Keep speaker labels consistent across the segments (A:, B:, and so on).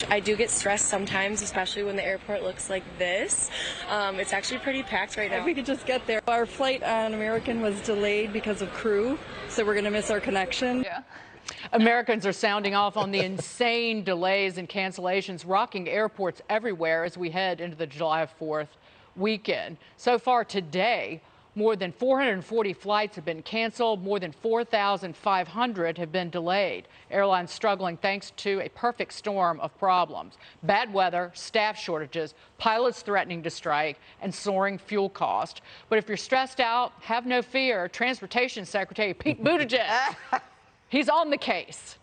A: I do get stressed sometimes, especially when the airport looks like this. It's actually pretty packed right now.
B: If we could just get there. Our flight on American was delayed because of crew, so we're going to miss our connection.
C: Yeah.
D: Americans are sounding off on the insane delays and cancellations rocking airports everywhere as we head into the July 4th weekend. So far today, more than 440 flights have been canceled. More than 4,500 have been delayed. Airlines struggling thanks to a perfect storm of problems. Bad weather, staff shortages, pilots threatening to strike, and soaring fuel cost. But if you're stressed out, have no fear. Transportation Secretary Pete Buttigieg, he's on the case.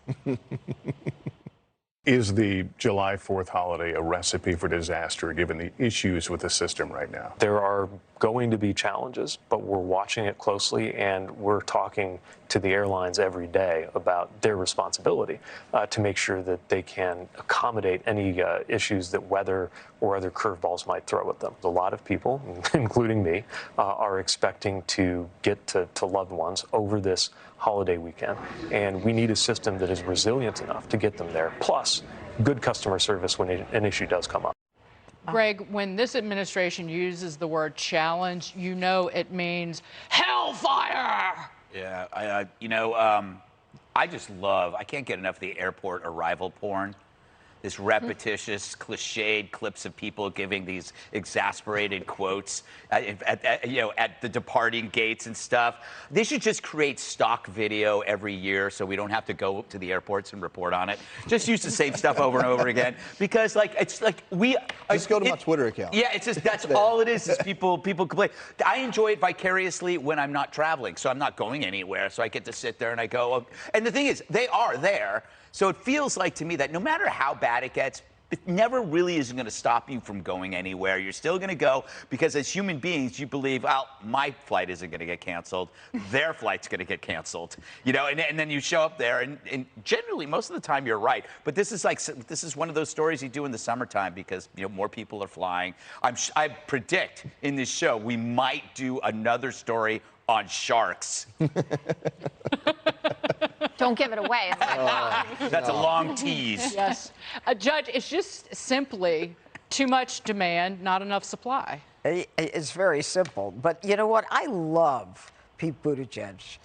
E: Is the July 4th holiday a recipe for disaster given the issues with the system right now?
F: There are going to be challenges, but we're watching it closely and we're talking to the airlines every day about their responsibility to make sure that they can accommodate any issues that weather or other curveballs might throw at them. A lot of people, including me, are expecting to get to loved ones over this holiday weekend, and we need a system that is resilient enough to get them there, plus good customer service when an issue does come up.
D: Greg, when this administration uses the word challenge, you know it means hellfire.
G: Yeah, I just love, I can't get enough of the airport arrival porn. This repetitious, cliched clips of people giving these exasperated quotes at the departing gates and stuff. They should just create stock video every year so we don't have to go to the airports and report on it. Just use the same stuff over and over again because, it's like
H: just go to my Twitter account.
G: Yeah, it's just that's all it is people complain. I enjoy it vicariously when I'm not traveling, so I'm not going anywhere, so I get to sit there and I go. And the thing is, they are there. So it feels like to me that no matter how bad it gets, it never really is going to stop you from going anywhere. You're still going to go because as human beings, you believe, well, my flight isn't going to get canceled. Their flight's going to get canceled. And then you show up there and generally most of the time you're right. But this is one of those stories you do in the summertime because, more people are flying. I predict in this show we might do another story on sharks.
C: Don't give it away.
G: That's a long tease.
D: Yes. Judge, it's just simply too much demand, not enough supply.
I: It's very simple. But you know what? I love Pete Buttigieg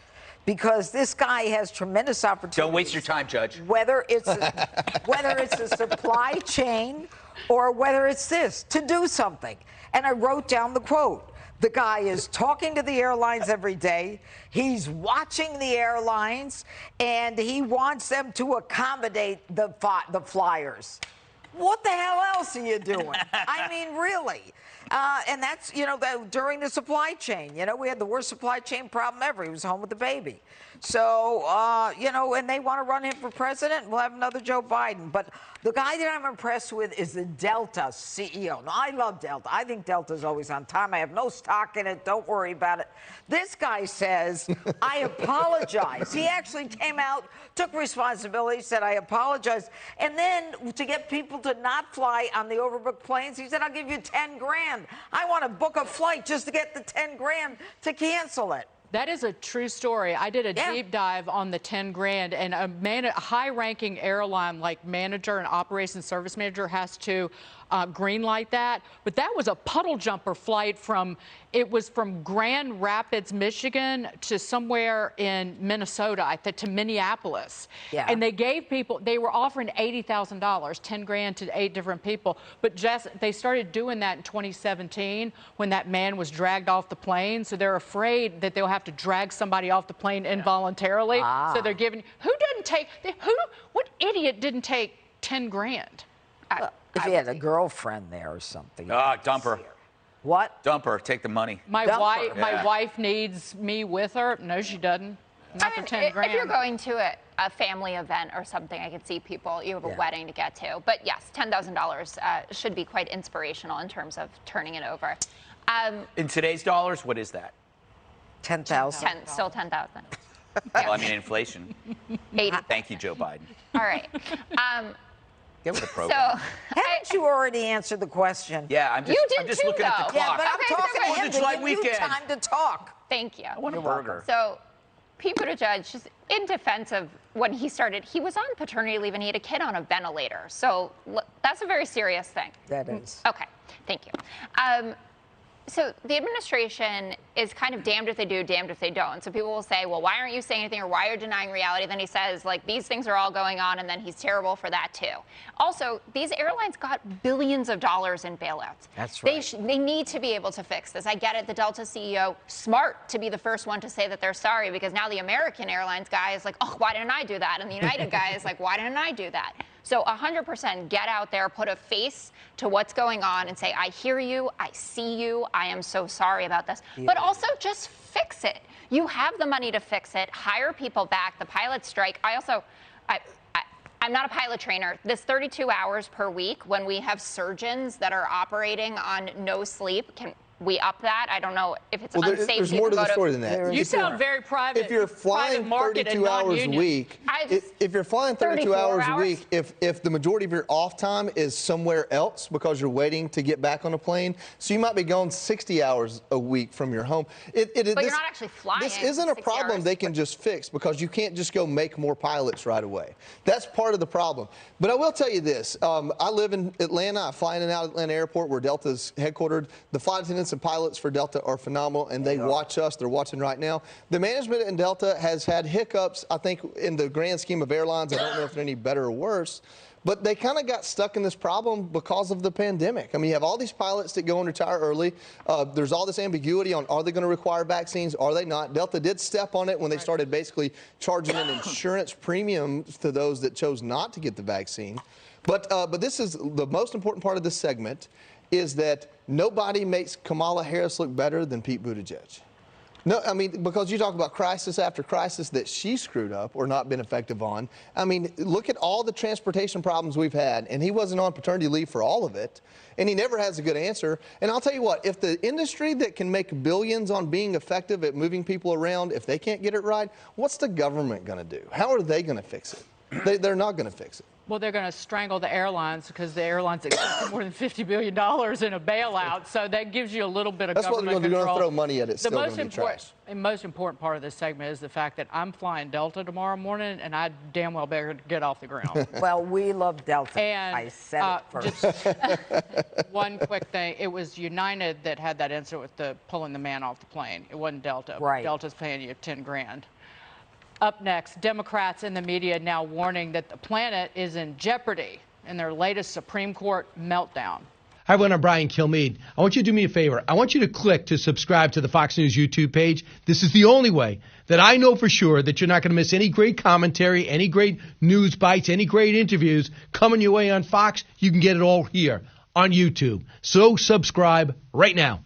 I: because this guy has tremendous opportunities.
G: Don't waste your time, Judge.
I: Whether it's a supply chain or whether it's this, to do something. And I wrote down the quote. The guy is talking to the airlines every day. He's watching the airlines, and he wants them to accommodate the flyers. What the hell else are you doing? I mean, really. And that's, during the supply chain. We had the worst supply chain problem ever. He was home with the baby. So, and they want to run him for president. We'll have another Joe Biden. But the guy that I'm impressed with is the Delta CEO. Now, I love Delta. I think Delta's always on time. I have no stock in it. Don't worry about it. This guy says, I apologize. He actually came out, took responsibility, said, I apologize. And then to get people to not fly on the overbooked planes, he said, I'll give you 10 grand. I want to book a flight just to get the 10 grand to cancel it.
D: That is a true story. I did a deep dive on the 10 grand, and a high-ranking airline like manager and operations service manager has to green light that. But that was a puddle jumper flight from Grand Rapids, Michigan to somewhere in Minnesota, I think, to Minneapolis. Yeah. And they were offering $80,000, 10 grand to 8 different people. But they started doing that in 2017 when that man was dragged off the plane. So they're afraid that they'll have to drag somebody off the plane involuntarily. So they're giving, what idiot didn't take 10 grand?
I: If he had a girlfriend there or something.
G: Dump her.
I: What?
G: Dump her. Take the money.
D: My wife needs me with her. No, she doesn't. Not for 10 grand.
C: If you're going to a family event or something, I could see people, you have a wedding to get to. But yes, $10,000 should be quite inspirational in terms of turning it over.
G: In today's dollars, what is that?
I: 10,000.
C: Still 10,000.
G: Well, I mean, inflation.
C: 80.
G: Thank you, Joe Biden.
C: All right.
G: Get with the program.
I: Haven't you already answered the question?
G: Yeah, I'm just looking at the clock.
I: Yeah, but I'm talking to him to give you
G: weekend.
I: time to talk.
C: Thank you.
G: I want a burger.
C: So Pete Buttigieg, just in defense of when he started, he was on paternity leave and he had a kid on a ventilator. So that's a very serious thing.
I: That is.
C: Okay, thank you. So the administration is kind of damned if they do, damned if they don't. So people will say, well, why aren't you saying anything, or why are you denying reality? Then he says, like, these things are all going on, and then he's terrible for that too. Also, these airlines got billions of dollars in bailouts.
I: That's right.
C: They need to be able to fix this. I get it. The Delta CEO, smart to be the first one to say that they're sorry, because now the American Airlines guy is like, oh, why didn't I do that? And the United guy is like, why didn't I do that? So 100% get out there, put a face to what's going on and say, I hear you, I see you, I am so sorry about this. Yeah. But also just fix it. You have the money to fix it. Hire people back. The pilots strike. I'm not a pilot trainer. This 32 hours per week when we have surgeons that are operating on no sleep, can we up that? I don't know if it's unsafe.
H: There's more to the story than that.
D: You sound very private.
H: If you're flying 32 hours a week, if you're flying 32 hours a week, if the majority of your off time is somewhere else because you're waiting to get back on a plane, so you might be gone 60 hours a week from your home.
C: But you're not actually flying.
H: This isn't a problem they can just fix, because you can't just go make more pilots right away. That's part of the problem. But I will tell you this. I live in Atlanta. I fly in and out of Atlanta Airport, where Delta's headquartered. The flight attendants and pilots for Delta are phenomenal, and they watch us. They're watching right now. The management in Delta has had hiccups, I think, in the grand scheme of airlines. I don't know if they're any better or worse, but they kind of got stuck in this problem because of the pandemic. I mean, you have all these pilots that go and retire early. There's all this ambiguity on, are they going to require vaccines? Are they not? Delta did step on it when they started basically charging an insurance premium to those that chose not to get the vaccine. But this is the most important part of this segment, is that nobody makes Kamala Harris look better than Pete Buttigieg. No, I mean, because you talk about crisis after crisis that she screwed up or not been effective on. I mean, look at all the transportation problems we've had, and he wasn't on paternity leave for all of it, and he never has a good answer. And I'll tell you what, if the industry that can make billions on being effective at moving people around, if they can't get it right, what's the government going to do? How are they going to fix it? They're not going to fix it.
D: Well, they're going to strangle the airlines, because the airlines accepted more than $50 billion in a bailout. So that gives you a little bit of government control. That's what they're going to throw money at it. Still going to be trash. The most important part of this segment is the fact that I'm flying Delta tomorrow morning, and I damn well better get off the ground.
I: Well, we love Delta. And I said it first.
D: Just one quick thing. It was United that had that incident with pulling the man off the plane. It wasn't Delta.
I: Right.
D: Delta's paying you $10,000. Up next, Democrats in the media now warning that the planet is in jeopardy in their latest Supreme Court meltdown.
J: Hi, everyone. I'm Brian Kilmeade. I want you to do me a favor. I want you to click to subscribe to the Fox News YouTube page. This is the only way that I know for sure that you're not going to miss any great commentary, any great news bites, any great interviews coming your way on Fox. You can get it all here on YouTube. So subscribe right now.